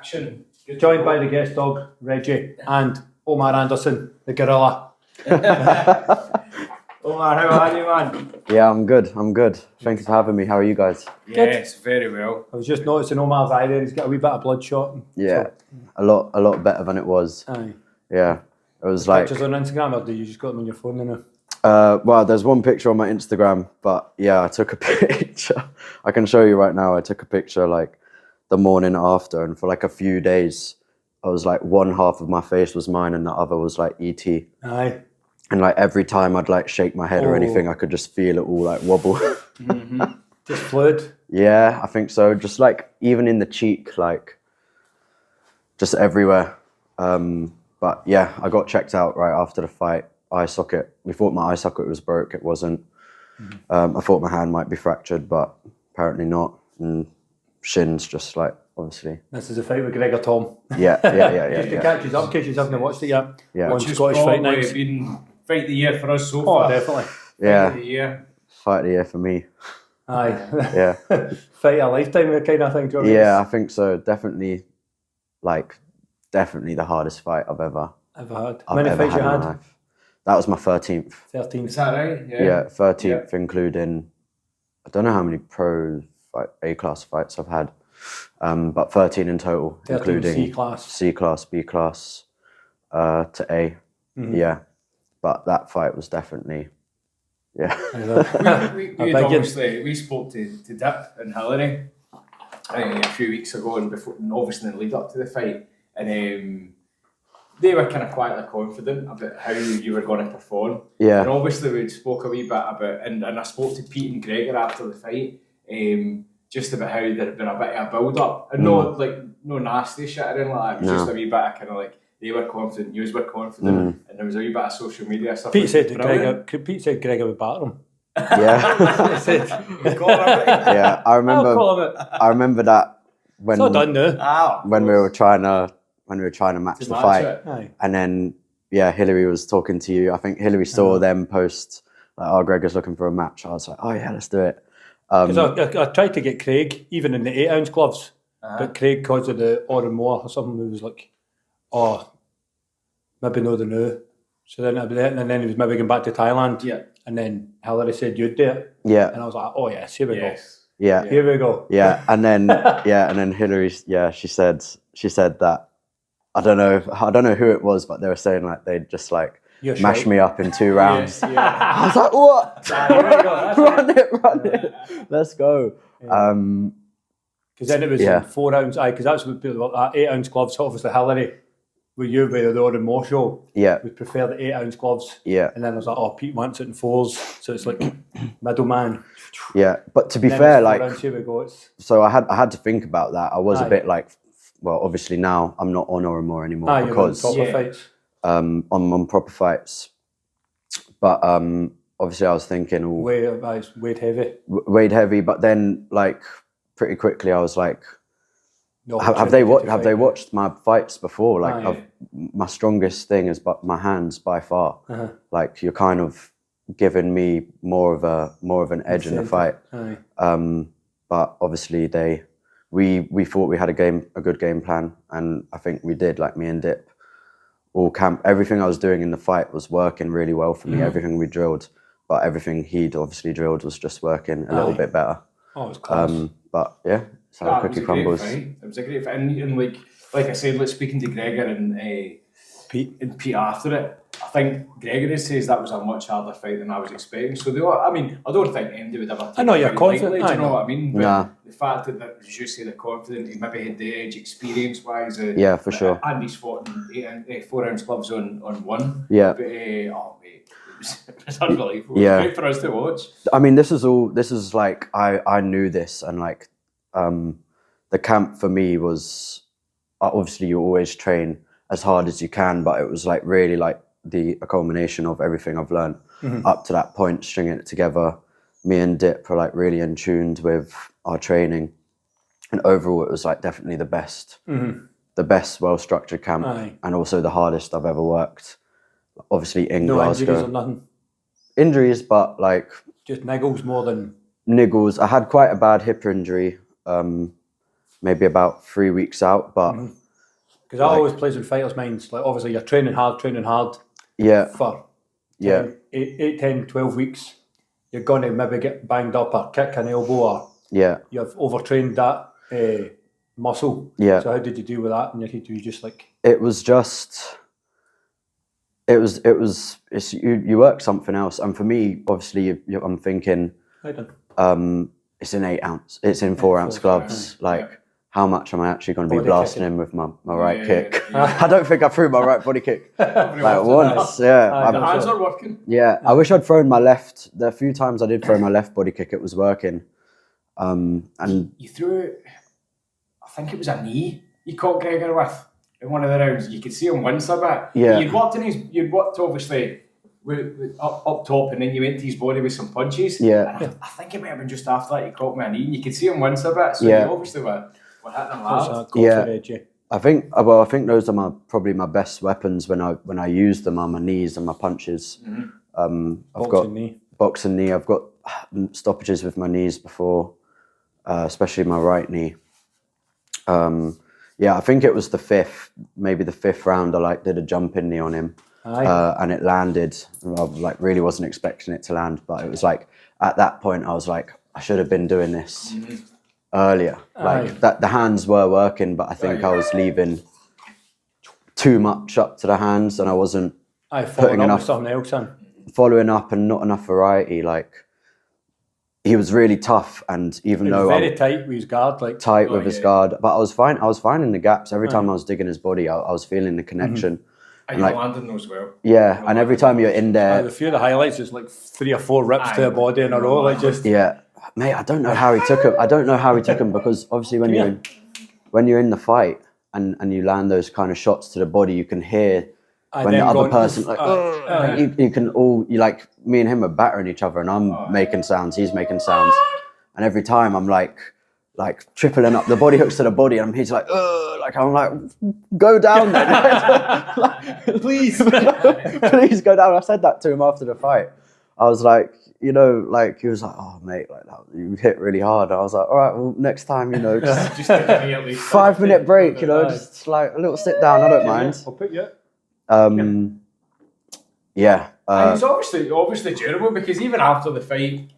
action. Joined by the guest dog, Reggie, and Omar Anderson, the gorilla. Omar, how are you, man? Yeah, I'm good. Thanks for having me. How are you guys? Yes, very well. I was just noticing Omar's eye there, he's got a wee bit of bloodshot. Yeah, So, a lot better than it was. aye. Yeah, it was like. Pictures on Instagram, or do you just got them on your phone now? Well, there's one picture on my Instagram, but yeah, I took a picture. I can show you right now. I took a picture like the morning after, and for like a few days, I was like one half of my face was mine, and the other was like ET. Aye. And like every time I'd like shake my head or anything, I could just feel it all like wobble. Mm-hmm. Just fluid? Yeah, I think so. Just like even in the cheek, like just everywhere. But yeah, I got checked out right after the fight. Eye socket. We thought my eye socket was broke. It wasn't. I thought my hand might be fractured, but apparently not. And shins just like obviously. This is a fight with Gregor Thom. Yeah. Just to catch you up in case you haven't watched it yet. Yeah. One Which has Scottish fight probably night. been fight of the year for us so Oh, far. definitely. Yeah. Fight of the year. Fight of the year for me. Aye. Yeah. Fight of a lifetime kind of thing. Do you know what I mean? Yeah, I think so. Definitely the hardest fight I've ever I've had. I've Many ever fights you in my had? life. That was my 13th. 13. Is that right? Yeah, 13th, including, I don't know how many pro A-class fights I've had, but 13 in total, 13 including C-class. C-class, B-class, to A. Yeah, but that fight was definitely, yeah. We spoke to Dip and Hillary a few weeks ago, and obviously in the lead up to the fight, and they were kind of quietly confident about how you were going to perform. Yeah. And obviously we spoke a wee bit about, and I spoke to Pete and Gregor after the fight, just about how there had been a bit of a build-up, and no nasty shit or anything like that. It was just a wee bit of kind of like, they were confident, you were confident, and there was a wee bit of social media stuff. Pete said Gregor would batter him. Yeah. Yeah, I remember that when It's not done now. when we were trying to match the fight, and then Hillary was talking to you. I think Hillary saw them post like, "Oh, Gregor's looking for a match." I was like, "Oh yeah, let's do it." Because I tried to get Craig even in the 8-ounce gloves, but Craig, because of the Moore or something, he was like, "Oh, maybe no the new." So then and then he was maybe going back to Thailand. Yeah. And then Hillary said you'd do it. Yeah. And I was like, "Oh yes, here we go." Yeah. Here we go. Yeah, and then Hillary, she said that I don't know who it was, but they were saying like they'd just like mash me up in 2 rounds. I was like, what? Here we go. Run it, let's go. Because then it was 4 ounce. Because that's what people that 8-ounce gloves. Obviously, Hillary, with you by the Oran Moore show, we prefer the 8-ounce gloves. Yeah. And then I was like, oh, Pete wants it in 4s, so it's like middleman. Yeah, but to be fair, like, here we go. so I had to think about that. I was a bit like, well, obviously now I'm not on Oran Moore anymore because proper fights. On proper fights. But obviously I was thinking, weight heavy. Weight heavy, but then like pretty quickly I was like, No, have they watched my fights before? Like my strongest thing is my hands by far. Like you're kind of giving me more of an edge in the fight. But obviously we thought we had a good game plan, and I think we did. Like me and Dip, all camp, everything I was doing in the fight was working really well for me. Everything we drilled, but everything he'd obviously drilled was just working a little bit better. Oh, it was class. But yeah, it's how the cookie crumbles. It was a great fight, and like I said, like speaking to Gregor and Pete after it, I think Gregory says that was a much harder fight than I was expecting. So I don't think anybody would ever. I know you're confident. Do you know what I mean? But nah. The fact that, as you say, they're confident, he maybe had the edge experience-wise. Yeah, for sure. Andy's fought in 4-ounce gloves on one. Yeah. But, mate, it was unbelievable. Yeah. It was great for us to watch. I mean, this is like I knew this, and like the camp for me was obviously you always train as hard as you can, but it was like really like a culmination of everything I've learned up to that point, stringing it together. Me and Dip are like really in tuned with our training, and overall it was like definitely the best well-structured camp, and also the hardest I've ever worked. Obviously in Glasgow. Injuries or nothing? Injuries, but like just niggles more than niggles. I had quite a bad hip injury, maybe about 3 weeks out, but Because that always plays with fighters' minds. Like, obviously, you're training hard Yeah. for Yeah. 8, 10, 12 weeks. You're going to maybe get banged up or kick an elbow, or you've overtrained that muscle. Yeah. So how did you deal with that? And you just like... It was just... you work something else. And for me, obviously, I'm thinking... it's in 8 ounce. It's in 4 ounce gloves. How much am I actually going to be blasting him with my right kick? I don't think I threw my right body kick like once. The hands are working. Yeah, I wish I'd thrown my left. The few times I did throw my left body kick, it was working. And you threw, I think it was a knee you caught Gregor with in one of the rounds. You could see him wince a bit. Yeah, you'd worked obviously up top, and then you went to his body with some punches. Yeah, I think it might have been just after that he caught me a knee, and you could see him wince a bit. So you obviously were hitting him hard. I think those are probably my best weapons when I use them, are my knees and my punches. I've got boxing knee. I've got stoppages with my knees before, especially my right knee. I think it was the fifth round. I did a jumping knee on him, and it landed. I really wasn't expecting it to land, but it was at that point I was like, I should have been doing this earlier. That the hands were working, but I think I was leaving too much up to the hands, and I wasn't putting enough something else in. Following up, and not enough variety. He was really tough, and even though very tight with his guard, with his guard, but I was finding the gaps every time I was digging his body. I was feeling the connection. And you landed those well. Yeah, and every time you're in there, a few of the highlights is 3 or 4 rips to the body in a row, Mate, I don't know how he took him. Because obviously when you're in the fight and you land those kind of shots to the body, you can hear when the other person you can all me and him are battering each other, and I'm making sounds, he's making sounds, and every time I'm like tripling up, the body hooks to the body, and he's I'm like, go down then. Please please go down. I said that to him after the fight. I was like, he was like, oh mate, that you hit really hard. I was like, all right, well next time, just 5-minute break, just a little sit down. I don't mind. I'll put you. And it's obviously durable, because even after the fight,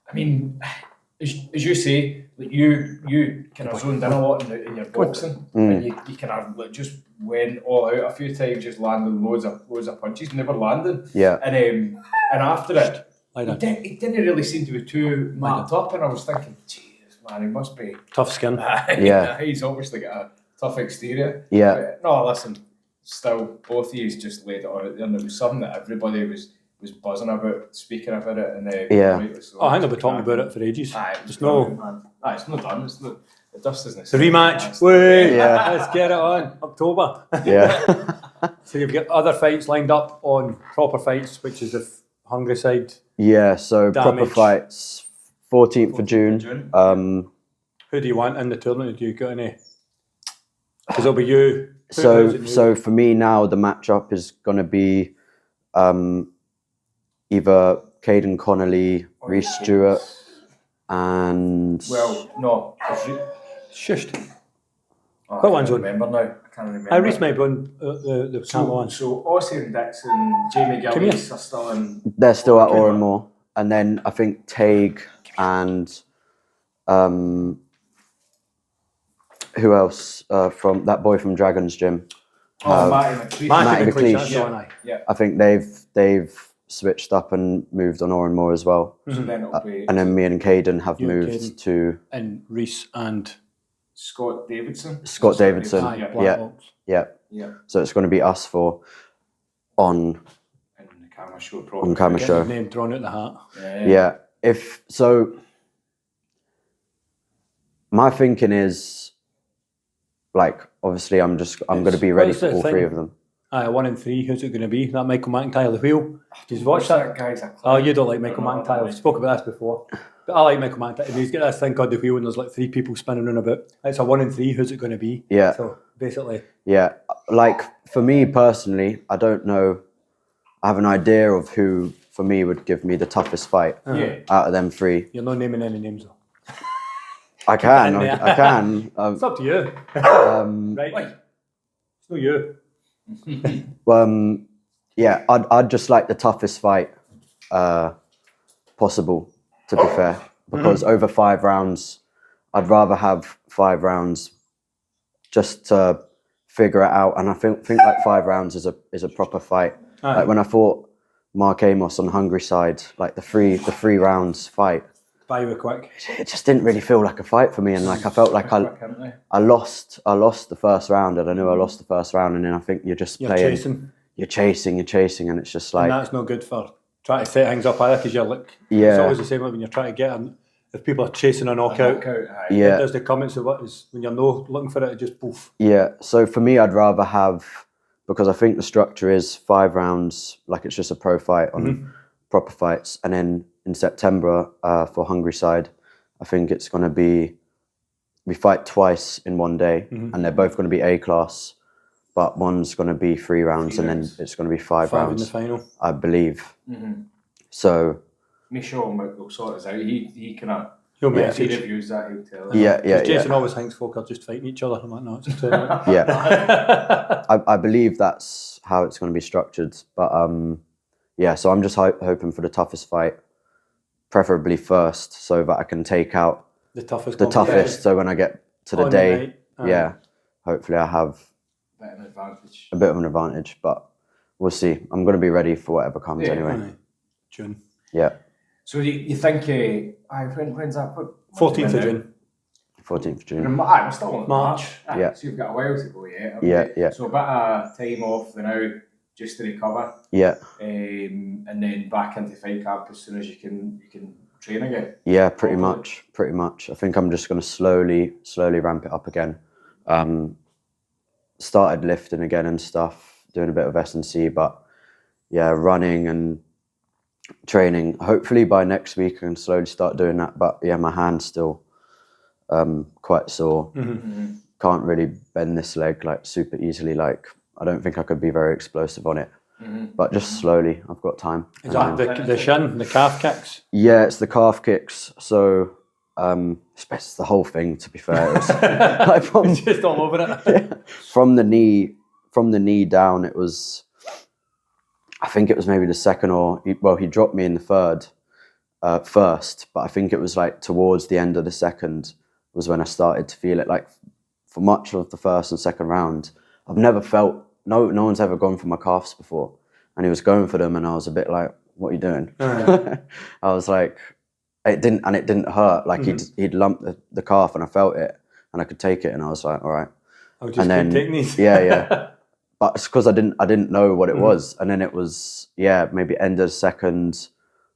I mean, as you say, you kind of zoned in a lot in your boxing, and you kind of just went all out a few times, just landing loads of punches, never landing. Yeah. And after it, he didn't really seem to be too mapped up, and I was thinking, Jesus man, he must be tough skin. He's obviously got a tough exterior. Yeah. But no, listen. Still, both of you just laid it on it, and it was something that everybody was buzzing about, speaking about it, and so I think they'll be talking about it for ages. It's not done. The dust isn't. The rematch. Let's get it on October. Yeah. So you've got other fights lined up on proper fights, which is the Hungryside. Yeah. So Damej. Proper fights, 14th of June. Who do you want in the tournament? Do you got any? Because it'll be you. So for me now, the matchup is going to be either Caden Connolly, Reece Stewart, and... Well, no. Shushed. What one's on? I can't remember. Reece might be on the camera one. So Ossie and Dixon, Jamie Gillies are still in... They're still at Oranmore. And then I think Tague and... who else? From that boy from Dragon's Gym. Matty McLeish. Yeah. I think they've switched up and moved on Oranmore as well. So then it'll be, and then me and Caden have moved to... And Reece and... Scott Davidson. Yeah. So it's going to be us four on the camera show. Probably. On camera show. Name thrown out the hat. Yeah. If so, my thinking is, obviously, I'm going to be ready for all 3 of them. 1 and 3. Who's it going to be? That Michael McIntyre, the wheel. Did you watch that? Oh, you don't like Michael McIntyre. We've spoken about this before. But I like Michael McIntyre. He's got this thing called the wheel, and there's 3 people spinning around about. It's a 1 and 3. Who's it going to be? Yeah. So basically. Yeah. For me personally, I don't know. I have an idea of who, for me, would give me the toughest fight out of them 3. You're not naming any names though. I can. It's up to you. Right. It's not you. Yeah, I'd just like the toughest fight possible, to be fair, because over 5 rounds, I'd rather have 5 rounds just to figure it out. And I think like 5 rounds is a proper fight. Aye. Like when I fought Mark Amos on Hungryside, like the three rounds fight, Buy you quick. it just didn't really feel like a fight for me, and like I felt like I lost the first round, and I knew I lost the first round, and then I think you're chasing, and it's just like, and that's not good for trying to set things up either, because you're like, Yeah. it's always the same when you're trying to get in. If people are chasing a knockout, Yeah. there's the comments of what is when you're no looking for it, it just poof. Yeah, so for me, I'd rather have, because I think the structure is 5 rounds, like it's just a pro fight on proper fights, and then in September for Hungryside, I think it's going to be, we fight twice in one day, and they're both going to be A class, but one's going to be 3 rounds, and then it's going to be 5 rounds in the final, I believe. So Me sure will sort us out. He kind he'll of message. reviews that. He'll tell. yeah. Jason always thinks folk are just fighting each other. I'm like, no, it's just Yeah, I believe that's how it's going to be structured. But yeah, so I'm just hoping for the toughest fight, preferably first, so that I can take out the toughest. So when I get to the On the day, night, hopefully I have Bit of an advantage. a bit of an advantage. But we'll see. I'm going to be ready for whatever comes anyway. June. Yeah. So you think? When's that? 14th of June. 14th of June. We're still on March. Aye, so you've got a while to go yet. Yeah. So a bit of time off for now, just to recover. Yeah. And then back into fight camp as soon as you can train again. Yeah, pretty much. I think I'm just going to slowly ramp it up again. Started lifting again and stuff, doing a bit of S&C, but yeah, running and training. Hopefully by next week I can slowly start doing that. But yeah, my hand's still quite sore. Can't really bend this leg like super easily. Like I don't think I could be very explosive on it. But just slowly, I've got time. Is that the shin, the calf kicks? Yeah, it's the calf kicks. So it's the whole thing, to be fair. It was, like Just all over it. yeah, from the knee down, it was, I think it was maybe the second he dropped me in the third first, but I think it was like towards the end of the second was when I started to feel it. Like for much of the first and second round, I've never felt, no one's ever gone for my calves before, and he was going for them, and I was a bit like, what are you doing? I was like, it didn't hurt. Like he'd lumped the calf, and I felt it, and I could take it, and I was like, all right. I'll just keep taking these. yeah. But it's because I didn't know what it was, and then it was maybe end of the second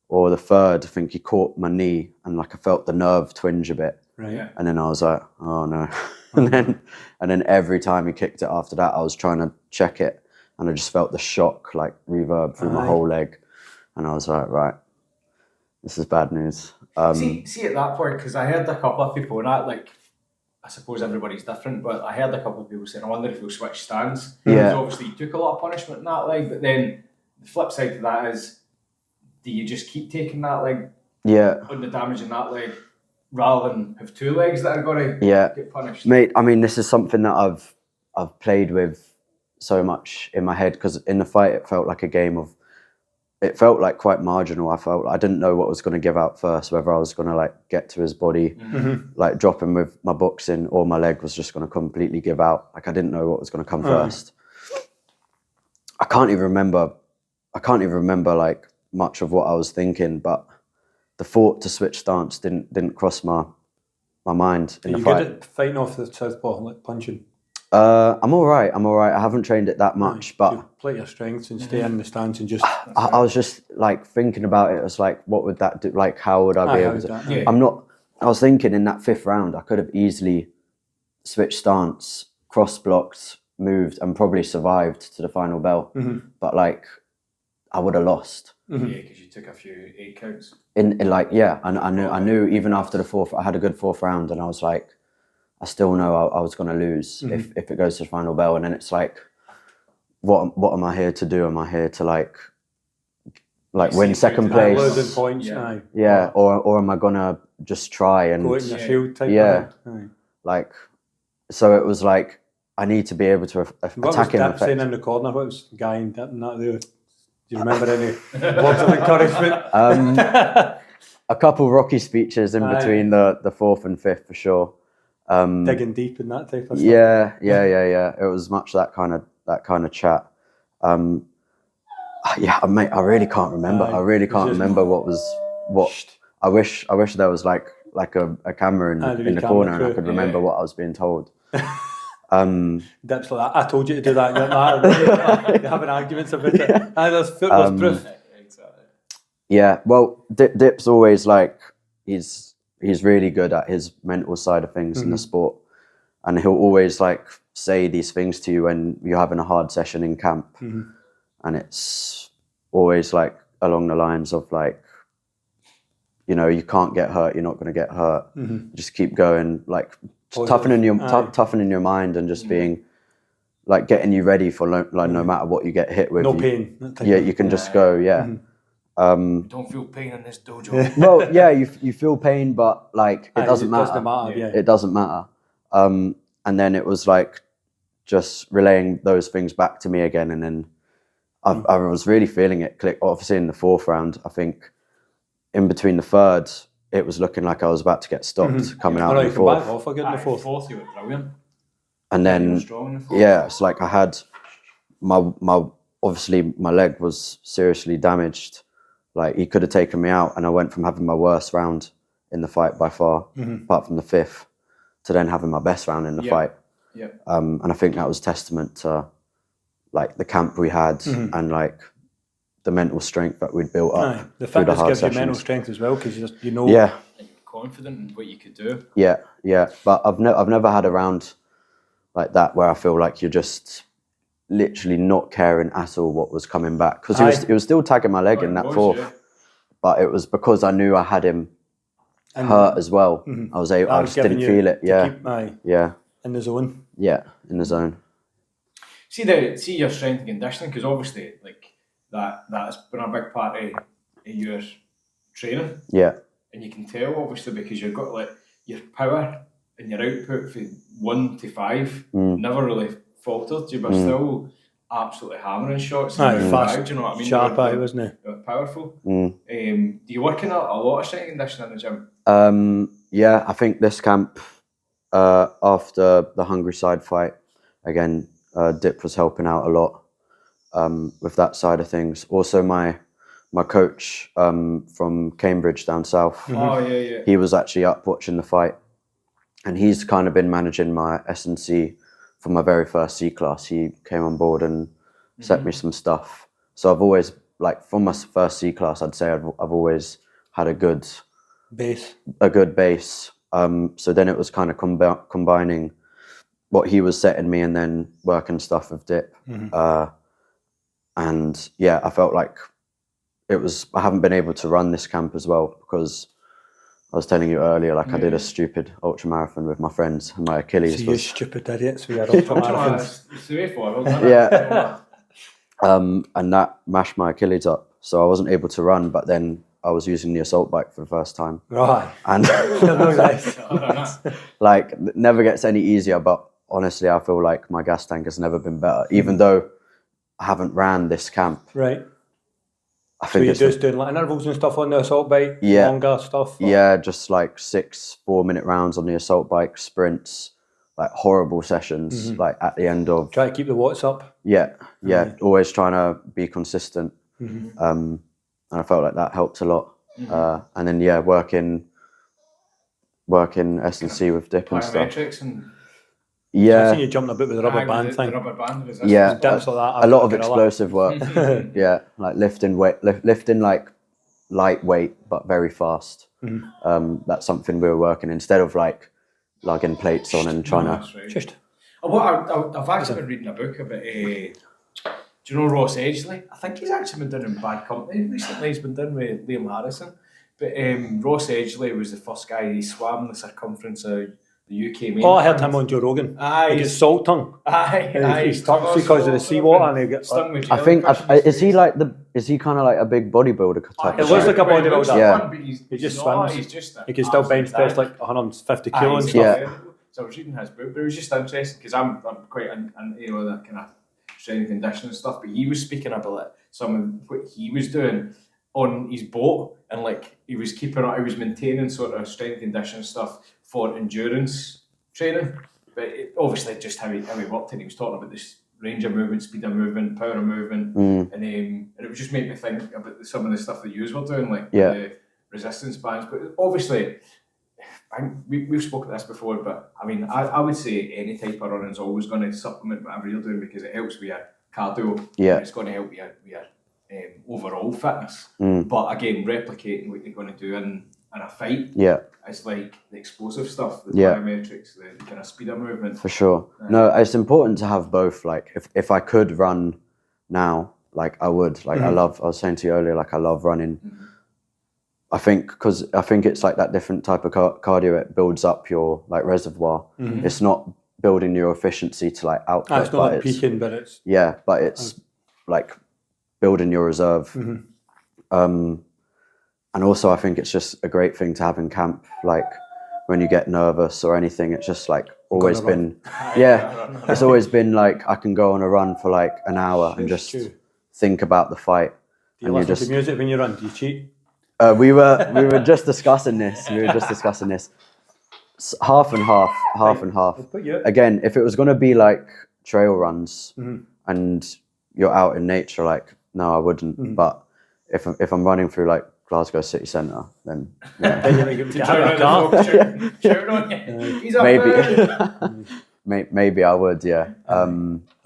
or the third. I think he caught my knee, and like I felt the nerve twinge a bit, right. And then I was like, oh no, and then every time he kicked it after that, I was trying to check it, and I just felt the shock like reverb through my whole leg, and I was like, right, this is bad news. See at that point, because I heard a couple of people, and that, like, I suppose everybody's different, but I heard a couple of people saying, I wonder if we'll switch stands. Yeah. Because obviously you took a lot of punishment in that leg, but then the flip side to that is, do you just keep taking that leg on the damage in that leg rather than have 2 legs that are going to get punished? Mate, I mean, this is something that I've played with so much in my head, because in the fight it felt like a game of, it felt like quite marginal. I didn't know what was going to give out first, whether I was going to like get to his body, like drop him with my boxing, or my leg was just going to completely give out. Like I didn't know what was going to come first. I can't even remember like much of what I was thinking, but the thought to switch stance didn't cross my mind in the fight. Are you good at fighting off the southpaw, like punching? I'm all right. I haven't trained it that much, but you play your strengths and stay in the stance and just. I was just like thinking about it. I was like, what would that do? Like, how would I be able to? I was thinking in that 5th round, I could have easily switched stance, cross blocked, moved, and probably survived to the final bell. But like, I would have lost. Yeah, because you took a few 8 counts. I knew even after the 4th, I had a good 4th round, and I was like, I still know I was going to lose if it goes to the final bell. And then it's like, what am I here to do? Am I here to like win second place? Losing points, or am I going to just try and go in your shield type of thing? like, so it was like, I need to be able to What attack him. was Dip saying in the corner? What was the guy and Dip and that there? Do you remember any words of encouragement? A couple rocky speeches in between the fourth and fifth for sure. Digging deep in that type of stuff. Yeah. It was much that kind of chat. Mate, I really can't remember. I really can't remember what. I wish there was like a camera in the corner and I could remember what I was being told. Dip's like that. I told you to do that. You're having arguments about it. There's proof. Yeah, well, Dip's always like he's really good at his mental side of things in the sport, and he'll always like say these things to you when you're having a hard session in camp, and it's always like along the lines of like, you know, you can't get hurt, you're not going to get hurt, just keep going, like toughening your mind and just being like getting you ready for no matter what you get hit with. No pain. Yeah, you can just go. Yeah. Don't feel pain in this dojo. Well, yeah, you feel pain, but like it doesn't matter. It doesn't matter. And then it was like just relaying those things back to me again, and then I was really feeling it click. Obviously, in the fourth round, I think in between the third, it was looking like I was about to get stopped coming out in the fourth. Back off again in the fourth. You were brilliant. And then it's like I had my obviously my leg was seriously damaged. Like he could have taken me out, and I went from having my worst round in the fight by far, apart from the fifth, to then having my best round in the fight. Yeah. And I think that was testament to like the camp we had and like the mental strength that we'd built up. The fitness gives you mental strength as well, because you know. Yeah. Confident in what you could do. Yeah. But I've never had a round like that where I feel like you're just literally not caring at all what was coming back, because he was still tagging my leg in that fourth, but it was because I knew I had him hurt as well. I just didn't feel it. In the zone. Yeah, in the zone. See your strength and conditioning, because obviously like that's been a big part of your training. Yeah. And you can tell obviously because you've got like your power and your output from 1 to 5 never really faltered. You were still absolutely hammering shots. Fast, do you know what I mean? Sharp eye, wasn't it? Powerful. Do you work in a lot of strength and conditioning in the gym? Yeah, I think this camp after the Hungryside fight, again, Dip was helping out a lot with that side of things. Also, my coach from Cambridge down south, he was actually up watching the fight, and he's kind of been managing my S&C from my very first C class. He came on board and set me some stuff. So I've always, like, from my first C class, I'd say I've always had a good base. So then it was kind of combining what he was setting me and then working stuff with Dip. And yeah, I felt like I haven't been able to run this camp as well, because I was telling you earlier, like I did a stupid ultra marathon with my friends, and my Achilles was... You stupid idiots, we had ultra marathons. And that mashed my Achilles up, so I wasn't able to run, but then I was using the assault bike for the first time. Right. And like, never gets any easier, but honestly, I feel like my gas tank has never been better, even though I haven't ran this camp. Right. I think you're just doing like intervals and stuff on the assault bike, longer stuff? Or? Yeah, just like 6 4-minute rounds on the assault bike, sprints, like horrible sessions, like at the end of... Try to keep the watts up? Yeah, always trying to be consistent. And I felt like that helped a lot. And then, working S&C with Dip and stuff. Yeah. I've seen you jumping a bit with the rubber band thing. The rubber band was like that. A lot of explosive work. Yeah, like lifting like lightweight but very fast. That's something we were working instead of like lugging plates on and trying to. Just. I've actually been reading a book about. Do you know Ross Edgley? I think he's actually been doing in Bad Company recently. He's been doing with Liam Harrison. But Ross Edgley was the first guy. He swam the circumference of the UK main. I heard him on Joe Rogan. He gets salt tongue. He's stuck because of the seawater, and he gets stung with. I think is he kind of like a big bodybuilder type? It was like a bodybuilder. Yeah. He just swims. He can still bench press like 150 kilos. So I was reading his book, but it was just interesting because I'm quite into that kind of strength and conditioning stuff. But he was speaking about like some of what he was doing on his boat, and like he was maintaining sort of strength and conditioning stuff for endurance training. But obviously just how he worked it. He was talking about this range of movement, speed of movement, power of movement, and it would just make me think about some of the stuff that you were doing, like the resistance bands. But obviously, we've spoken about this before, but I mean, I would say any type of running is always going to supplement whatever you're doing because it helps with your cardio. Yeah. It's going to help with your overall fitness. But again, replicating what you're going to do in a fight. Yeah. It's like the explosive stuff, the biometrics, the kind of speed of movement. For sure. No, it's important to have both. Like, if I could run now, like I would. Like I was saying to you earlier, like I love running. I think it's like that different type of cardio. It builds up your like reservoir. It's not building your efficiency to like output. It's not like peaking, but it's but it's like building your reserve. And also I think it's just a great thing to have in camp. Like when you get nervous or anything, it's just like always been, it's always been like I can go on a run for like an hour and just think about the fight. Do you listen to music when you run? Do you cheat? We were just discussing this. Half and half. Again, if it was going to be like trail runs and you're out in nature, like no, I wouldn't. But if I'm running through like Glasgow city centre, then maybe I would. Yeah. I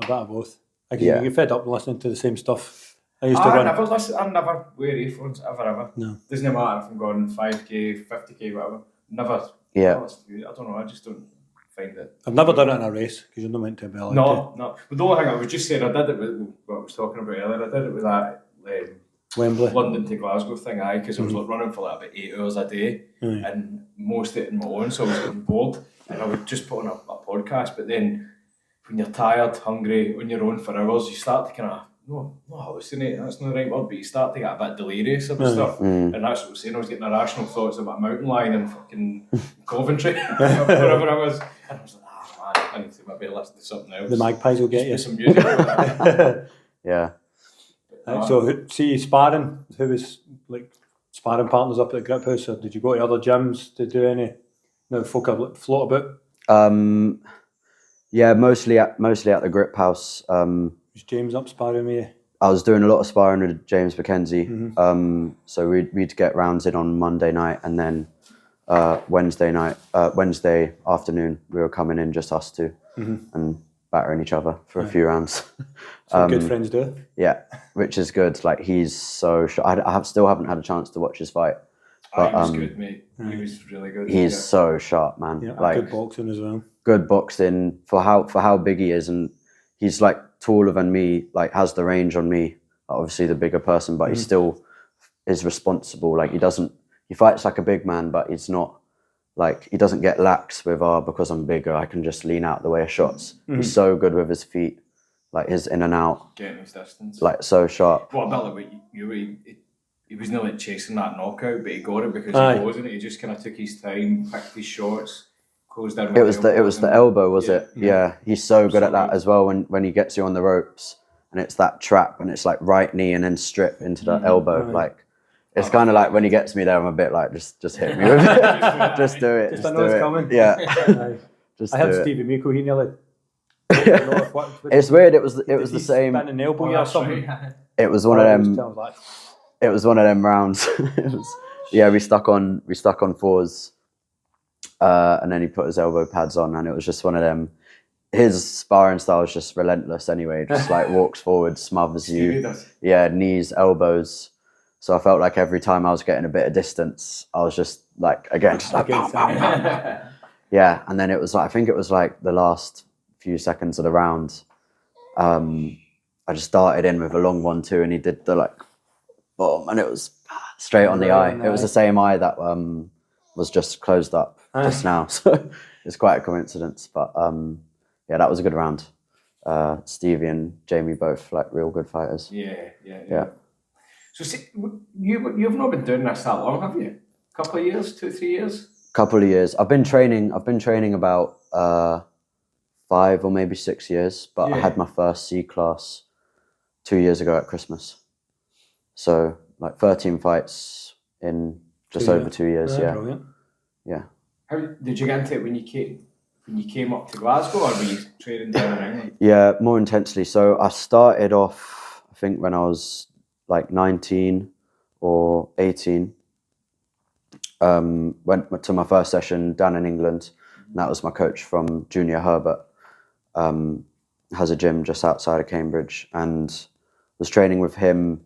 bet I both. I get fed up listening to the same stuff. I never wear earphones ever. No. Doesn't matter if I'm going 5k, 50k, whatever. Never. Yeah. I don't know. I just don't find it. I've never done it in a race because you're not meant to be allowed to. No. But the only thing I was just saying, I did it with what I was talking about earlier. I did it with that Wembley, London to Glasgow thing. Because I was like running for like about 8 hours a day, and most of it on my own. So I was getting bored, and I would just put on a podcast. But then, when you're tired, hungry, on your own for hours, you start to kind of no hallucinate. That's not the right word, but you start to get a bit delirious about stuff, and that's what I was saying. I was getting irrational thoughts about a mountain lion in fucking Coventry, wherever I was, and I was like, man, I need to maybe listen to something else. The magpies will get you. Some music. Yeah. So, see, sparring. Who was like sparring partners up at the Grip House, or did you go to other gyms to do any? Folk have float about. Yeah, mostly at the Grip House. Was James up sparring with you? I was doing a lot of sparring with James McKenzie. So we'd get rounds in on Monday night, and then Wednesday afternoon we were coming in, just us two, and battering each other for a few rounds. So good friends do. Yeah, which is good. Like he's so I still haven't had a chance to watch his fight. But, he was good, mate. He was really good. He's so sharp, man. Yeah, like good boxing as well. Good boxing for how big he is, and he's like taller than me. Like has the range on me. Obviously the bigger person, but he still is responsible. Like he fights like a big man, but he's not like he doesn't get lax with because I'm bigger, I can just lean out the way of shots. He's so good with his feet, like his in and out, getting his distance, like so sharp. What about like he was nearly chasing that knockout, but he got it because he wasn't. He just kind of took his time, picked his shots, closed down. It was the elbow, was it? Yeah, he's so good at that as well. When he gets you on the ropes, and it's that trap, and it's like right knee and then strip into the elbow, like. It's kind of like when he gets me there, I'm a bit like, just hit me with it. Just do it. Just know it's coming. Yeah. I heard Stevie Miko, he nearly... It's weird, it was the same... Spin an elbow or something? It was one of them... It was one of them rounds. We stuck on fours, and then he put his elbow pads on, and it was just one of them... His sparring style is just relentless anyway, just like walks forward, smothers you. Yeah, knees, elbows... So I felt like every time I was getting a bit of distance, I was just like, again, just like, yeah. And then it was like, I think it was like the last few seconds of the round. I just darted in with a long 1-2, and he did the like, boom, and it was straight on the eye. It was the same eye that was just closed up just now. So it's quite a coincidence, but that was a good round. Stevie and Jamie both like real good fighters. Yeah. So see, you've not been doing this that long, have you? Couple of years, 2-3 years? Couple of years. I've been training about 5 or maybe 6 years, but I had my first C class 2 years ago at Christmas. So like 13 fights in just over 2 years. Yeah. Brilliant. Yeah. How did you get into it when you came up to Glasgow, or were you training down in England? Yeah, more intensely. So I started off, I think, when I was like 19 or 18. Went to my first session down in England. And that was my coach from Junior Herbert. Has a gym just outside of Cambridge, and was training with him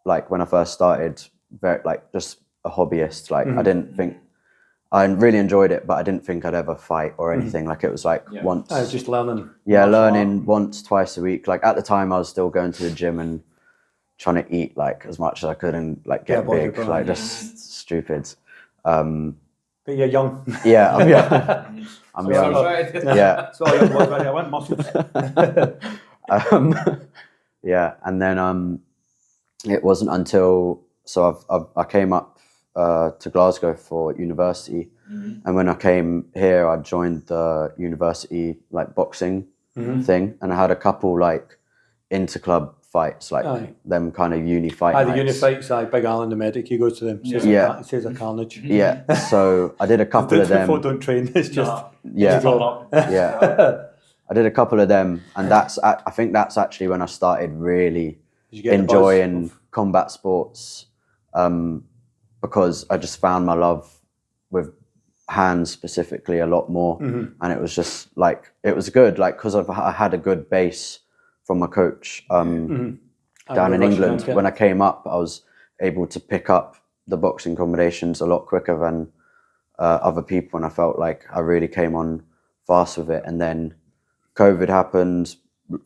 like when I first started, very like just a hobbyist. Like I really enjoyed it, but I didn't think I'd ever fight or anything. Like it was like once. I was just learning. Yeah, learning once, twice a week. Like at the time, I was still going to the gym and trying to eat like as much as I could and like get big, like just stupid. But you're young. Yeah, I'm young. I'm young. Yeah. So I want muscles. Yeah, and then it wasn't until I came up to Glasgow for university, and when I came here, I joined the university like boxing thing, and I had a couple like inter-club fights, like them kind of uni fight nights. The uni fights, Big Alan the medic, he goes to them. It says a carnage. Yeah, so I did a couple of them. People don't train, it's just... Yeah. I did a couple of them, and I think that's actually when I started really enjoying combat sports, because I just found my love with hands specifically a lot more, and it was just like, it was good, like, because I had a good base from my coach down in England. When I came up, I was able to pick up the boxing combinations a lot quicker than other people, and I felt like I really came on fast with it. And then COVID happened,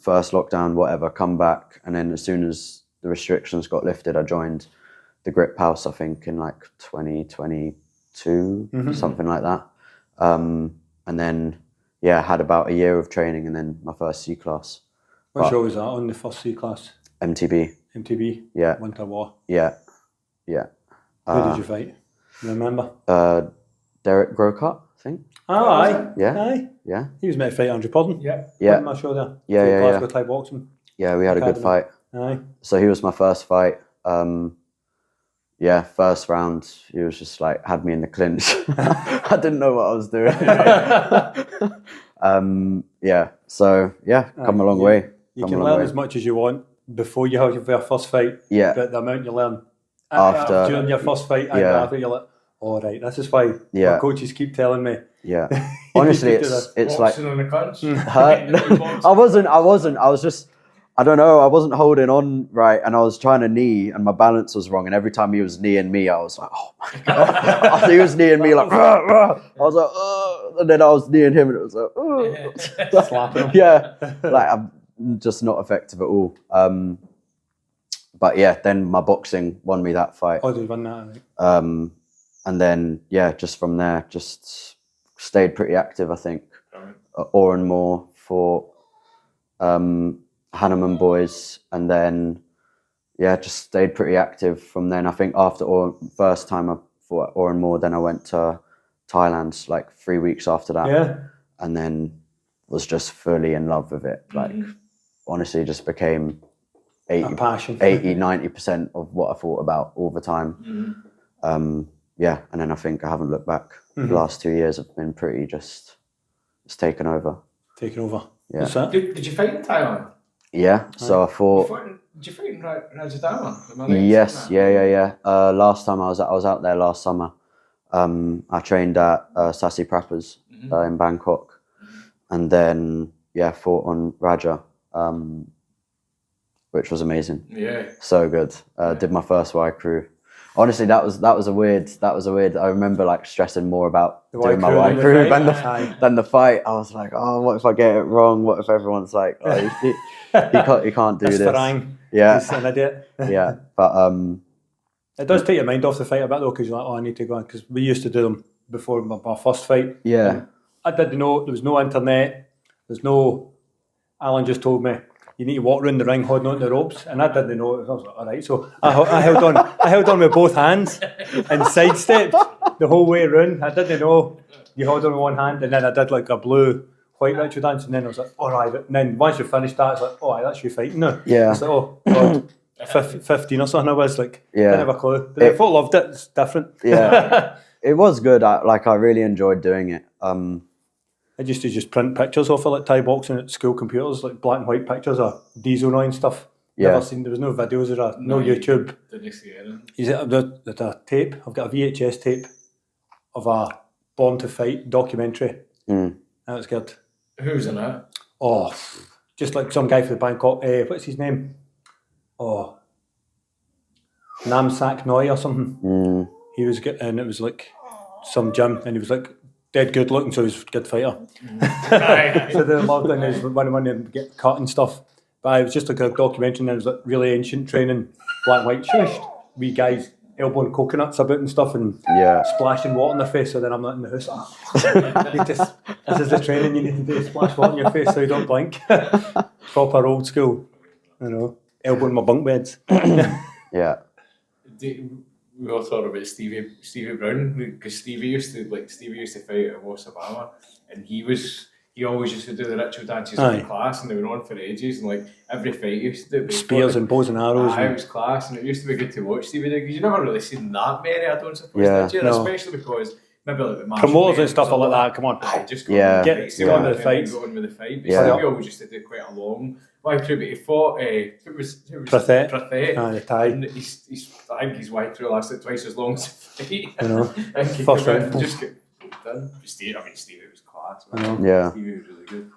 first lockdown, whatever, come back, and then as soon as the restrictions got lifted, I joined the Grip House, I think in like 2022, something like that. And then had about a year of training, and then my first C class. What show was that on, the first C class? MTB. MTB? Yeah. Winter War? Yeah. Who did you fight? You remember? Derek Grocott, I think. Oh, aye. Yeah. Aye. Yeah. He was meant to fight Andrew Purdon. Yeah. On my show there. Yeah. Glasgow Thai boxing. Yeah, we had a good fight. Aye. So he was my first fight. First round, he was just like, had me in the clinch. I didn't know what I was doing. Come a long way. You can learn as much as you want before you have your first fight. Yeah. But the amount you learn after during your first fight, after you're like, all right, this is why my coaches keep telling me. Yeah. Honestly, it's like on the crunch. I wasn't. I was just, I don't know, I wasn't holding on right, and I was trying to knee, and my balance was wrong, and every time he was kneeing me, I was like, oh my God. After he was kneeing me, like, rah, rah, I was like, and then I was kneeing him, and it was like, slapping him. Yeah, like, I'm just not effective at all. But yeah, then my boxing won me that fight. Oh, did you win that, I think? And then, just from there, just stayed pretty active, I think. Oran Moore for Hanneman boys, and then just stayed pretty active from then. I think after first time I fought Oran Moore, then I went to Thailand like 3 weeks after that, and then was just fully in love with it. Like honestly, just became 80-90% of what I thought about all the time. And then I think I haven't looked back. The last 2 years have been pretty it's taken over. Yeah. Did you fight in Thailand? Yeah, so I fought. Did you fight in Rajasthan? Yes, yeah. Last time I was out there last summer. I trained at Sasi Prapas in Bangkok, and then fought on Raja, which was amazing. Yeah, so good. Did my first Y crew. Honestly, that was a weird. I remember like stressing more about doing my Y crew than the fight. I was like, oh, what if I get it wrong? What if everyone's like, oh, you can't do this? Sparring. Yeah, he's an idiot. Yeah, but it does take your mind off the fight a bit though, because you're like, oh, I need to go on, because we used to do them before my first fight. Yeah, and I didn't know there was no internet. There's no. Alan just told me, you need to walk around the ring holding on to the ropes, and I didn't know. I was like, all right, so I held on. I held on with both hands and sidestepped the whole way around. I didn't know you hold on with one hand, and then I did like a blue white ritual dance, and then I was like, all right. And then once you finished that, it's like, oh, aye, that's you fighting now. Yeah. It's like, oh God, 15 or something. I was like, Yeah. didn't have a clue. But I thought loved it. It's different. Yeah. It was good. I really enjoyed doing it. I used to just print pictures off of like Thai boxing at school computers, like black and white pictures of diesel and stuff. Yeah. Never seen. There was no videos or no YouTube. Didn't see anything. Is it the tape? I've got a VHS tape of a Born to Fight documentary. That was good. Who's in it? Oh, just like some guy from Bangkok. What's his name? Oh, Namsak Noi or something. He was good, and it was like some gym, and he was like dead good looking, so he was a good fighter. So they loved it, and he was one to get cut and stuff. But it was just like a documentary, and it was like really ancient training, black and white, shushed. Wee guys elbowing coconuts about and stuff, and splashing water in their face. So then I'm not in the house. This is the training you need to do: splash water in your face so you don't blink. Proper old school, elbowing my bunk beds. Yeah. We all thought about Stevie Brown, because Stevie used to fight at West Obama, and he always used to do the ritual dances in class, and they were on for ages, and like every fight he used to do spears and bows and arrows. It was class, and it used to be good to watch Stevie do, because you never really seen that many, I don't suppose, did you? No. Especially because maybe like the promoters and stuff like that. Come on, just go on with the fights. Go on with the fight. But Stevie always used to do quite a long. Well, he fought. Who was Prathet. The Thai. And I think his white through lasted twice as long as the fight. I know. First round, just get done. Stevie was class. Yeah. Stevie was really good.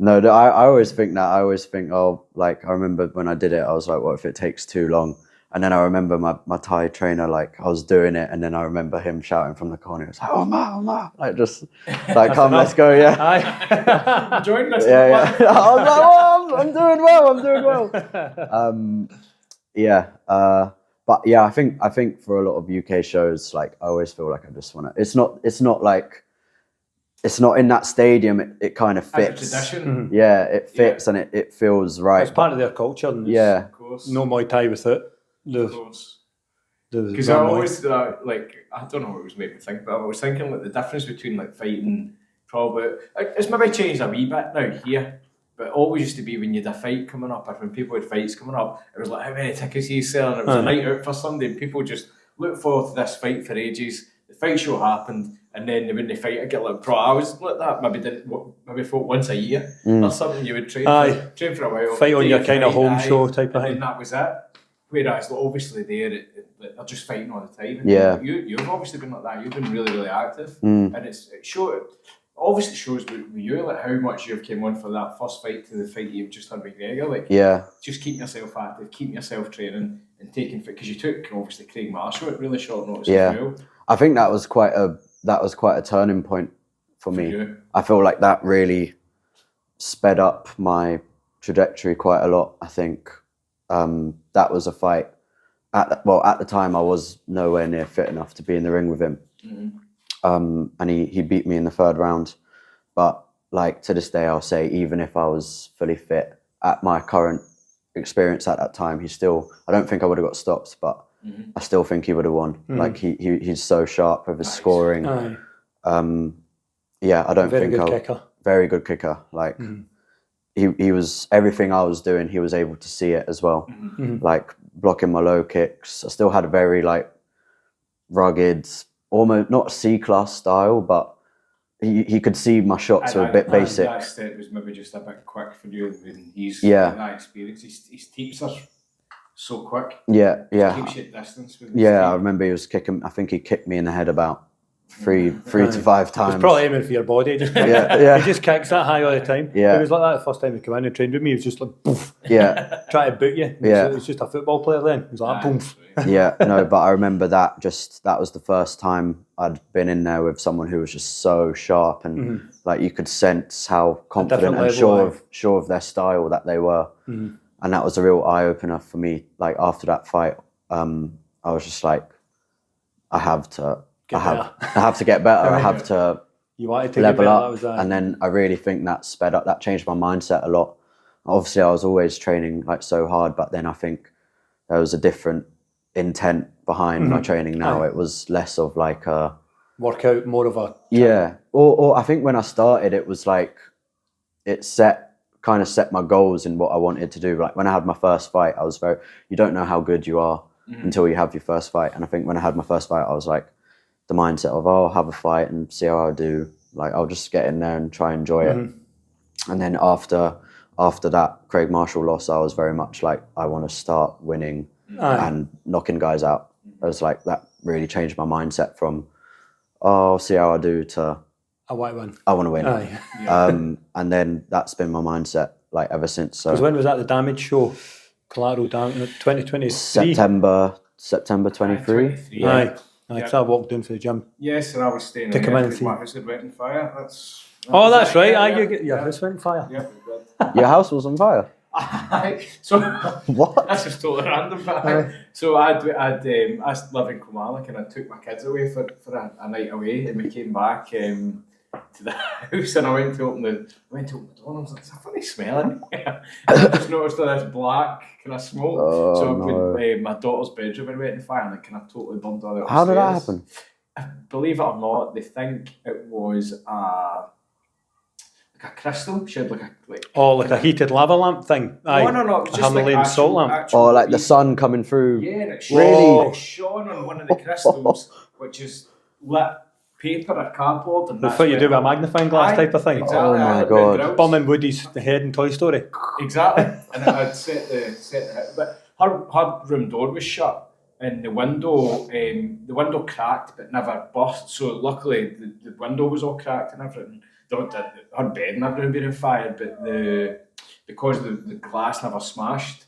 No, I always think that. I always think, like I remember when I did it, I was like, what if it takes too long? And then I remember my Thai trainer, like I was doing it, and then I remember him shouting from the corner. He was like, Omar, like just like, come, let's go, yeah. Join us. Yeah. I was like, oh, I'm doing well. But yeah, I think for a lot of UK shows, like I always feel like I just want to. It's not in that stadium. It kind of fits. As a tradition. Yeah, it fits and it feels right. It's part of their culture. And of course. No Muay Thai with it. Of course. Because I always like, I don't know what it was making me think, but I was thinking like the difference between like fighting probably it's maybe changed a wee bit now here, but it always used to be when you had a fight coming up or when people had fights coming up, it was like how many tickets are you selling? It was a night out for Sunday, and people just looked forward to this fight for ages. The fight show happened, and then when they fight, I get like, bro, I was like that. Maybe fought once a year or something. You would train for a while, fight on your kind of home show type of thing, and that was it. Whereas, obviously, they're just fighting all the time. And you've obviously been like that. You've been really, really active, and it obviously shows with you like how much you've came on for that first fight to the fight you've just had with Gregor. Like, just keeping yourself active, keeping yourself training, and taking because you took obviously Craig Marshall at really short notice as well. I think that was quite a turning point for me. You. I feel like that really sped up my trajectory quite a lot. I think. That was a fight. At the time, I was nowhere near fit enough to be in the ring with him, and he beat me in the third round. But like to this day, I'll say even if I was fully fit at my current experience at that time, I don't think I would have got stopped, but I still think he would have won. Like he's so sharp with his scoring. I don't think very good kicker. Like. He was everything I was doing. He was able to see it as well, like blocking my low kicks. I still had a very like rugged, almost not C-class style, but he could see my shots were a bit basic. That step was maybe just a bit quick for you, and he's that experience. His teeps are so quick. Yeah. Keeps you at distance. I remember he was kicking. I think he kicked me in the head about three to five times. It's probably aiming for your body. He just kicks that high all the time. Yeah. It was like that the first time he came in and trained with me. He was just like, poof. Yeah. Trying to boot you. He was just a football player then. He was like, poof. Yeah, no, but I remember that was the first time I'd been in there with someone who was just so sharp and like you could sense how confident and sure of their style that they were. And that was a real eye opener for me. Like after that fight, I was just like, I have to get better. I have to level up. And then I really think that sped up, that changed my mindset a lot. Obviously, I was always training like so hard, but then I think there was a different intent behind my training now. It was less of like work out more of a... Yeah. Or I think when I started, it was like, it kind of set my goals in what I wanted to do. Like when I had my first fight, I was you don't know how good you are until you have your first fight. And I think when I had my first fight, I was like, the mindset of, I'll have a fight and see how I do. Like, I'll just get in there and try and enjoy it. And then after that Craig Marshall loss, I was very much like, I want to start winning and knocking guys out. I was like, that really changed my mindset from, oh, I'll see how I do, to I want to win. I want to win. Aye. And then that's been my mindset like ever since. So Because when was that, the Damej show? Collateral Damage, 2023? September 23. Aye. Because I walked in for the gym. Yes, and I was staying Took in him in there and because my house had went on fire. That's That's right. Yeah, Your house went on fire. Yeah, we did. Your house was on fire. So What? that's just totally random. But so I live in Kilmarnock and I took my kids away for a night away, and we came back to the house, and I went to open the door, and I was like, "It's a funny smell in here." And I just noticed there's black kind of smoke. So when my daughter's bedroom had went on fire, and it kind of totally burned all the upstairs. How did that happen? Believe it or not, they think it was like a crystal. She had like a heated lava lamp thing. Aye. No, A just Himalayan like salt lamp. Or like the sun coming through. Yeah, and it shone on one of the crystals, which is lit paper or cardboard. And That's what you do with a magnifying glass type of thing. Exactly. Oh my God. Bumming Woody's head in Toy Story. Exactly. And I'd set the but her room door was shut, and the window cracked but never burst. So luckily the window was all cracked and everything. Her bed and everything been on fire, but because the glass never smashed,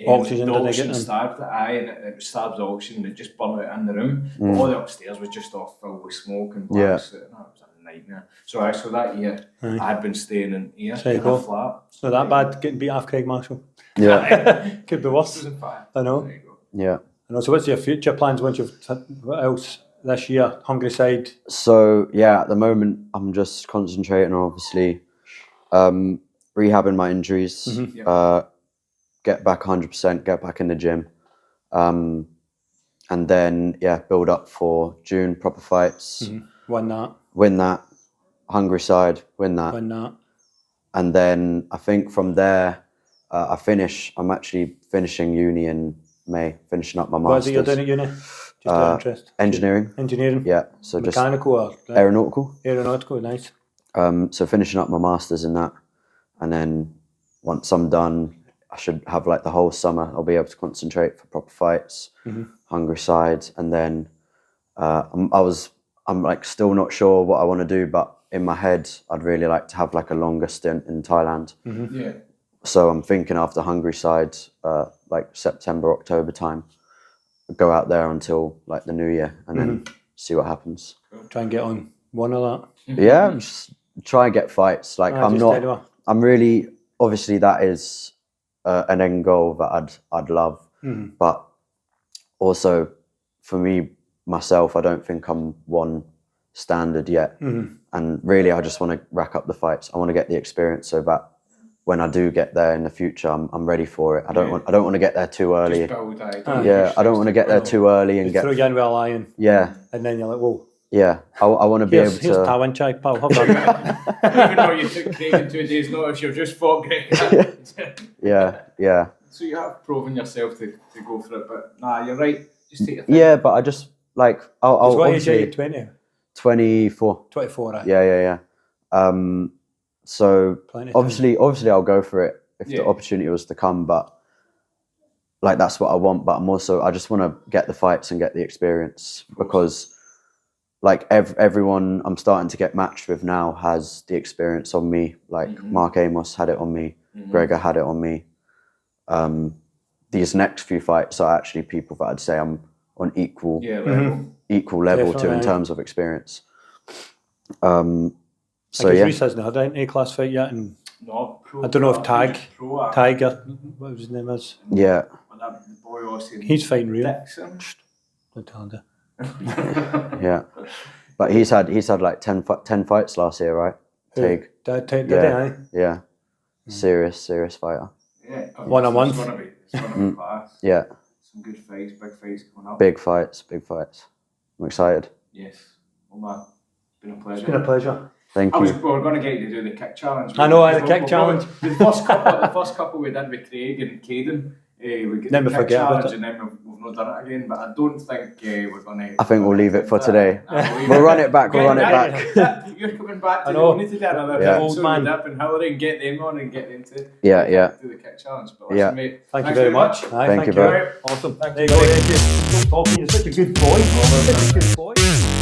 Oxygen the didn't oxygen get in. stabbed the eye, and it stabbed the oxygen, and it just burned out in the room. But all the upstairs was just all filled with smoke and black soot, and it was a nightmare. So that year I had been staying in here in a flat. It's not that bad getting beat off Craig Marshall. Yeah. Could be worse. I know. There you go. Yeah. I know. So what's your future plans once what else this year? Hungryside. So yeah, at the moment I'm just concentrating on obviously rehabbing my injuries, get back 100%, get back in the gym, and then build up for June proper fights. Win that. Hungryside, win that, and then I think from there I'm actually finishing uni in May, finishing up my masters. What is it you're doing at uni? Just out of interest. Engineering. Yeah. So mechanical or aeronautical. Aeronautical, nice. So finishing up my masters in that, and then once I'm done, I should have like the whole summer. I'll be able to concentrate for proper fights, Hungryside, and then I'm like still not sure what I want to do, but in my head I'd really like to have like a longer stint in Thailand. Yeah. So I'm thinking after Hungryside, like September, October time, go out there until like the new year, and then see what happens. Try and get on one of that. Yeah, just try and get fights. Like I'm really, obviously that is an end goal that I'd love, but also for me myself, I don't think I'm one standard yet, and really I just want to rack up the fights. I want to get the experience so that when I do get there in the future, I'm ready for it. I don't want to get there too early. I don't want to get there too early and throw you in with a lion. Yeah. And then you're like, whoa. Yeah, I want to be able to. Here's Taiwan Chai, pal. Have that. Even though you took Craig in 2 days' notice, you've just fought Greg. Yeah. So you have proven yourself to go for it, but nah, you're right. Just take your time. Yeah, but I just like I'll what age are you? 20? 24. 24, right? Yeah. So obviously I'll go for it if the opportunity was to come, but like that's what I want. But I just want to get the fights and get the experience, because like everyone I'm starting to get matched with now has the experience on me. Like Mark Amos had it on me, Gregor had it on me. These next few fights are actually people that I'd say I'm on equal level to in terms of experience. So Reece hasn't had an A-class fight yet, and I don't know if Tiger, what his name is. Yeah. He's fighting real. Don't tell him. Yeah, but he's had like 10 fights last year, right? Tig. Did he? Yeah. Serious fighter. Yeah. 1 a month. It's gonna be class. Yeah. Some good fights, big fights coming up. Big fights. I'm excited. Yes. Omar, it's been a pleasure. It's been a pleasure. Thank We you. were going to get you to do the kick challenge. I know, the kick challenge. The first couple we did with Craig and Caden, we get Then the we kick forget about challenge it. and then we've not done it again. But I don't think we're going to. I think we'll leave it for today. We'll We'll run it back. We'll run it back. You're coming back to I know. we need to do another Yeah. episode Old man. with Dip and Hillary and get them on and get them to Yeah. do the kick challenge. But listen, Yeah. mate, Thank you thanks very much. Thank you, bro. Awesome. Thank There you, you go. buddy. Eddie. Good talking. You're such a good boy. Such a good boy.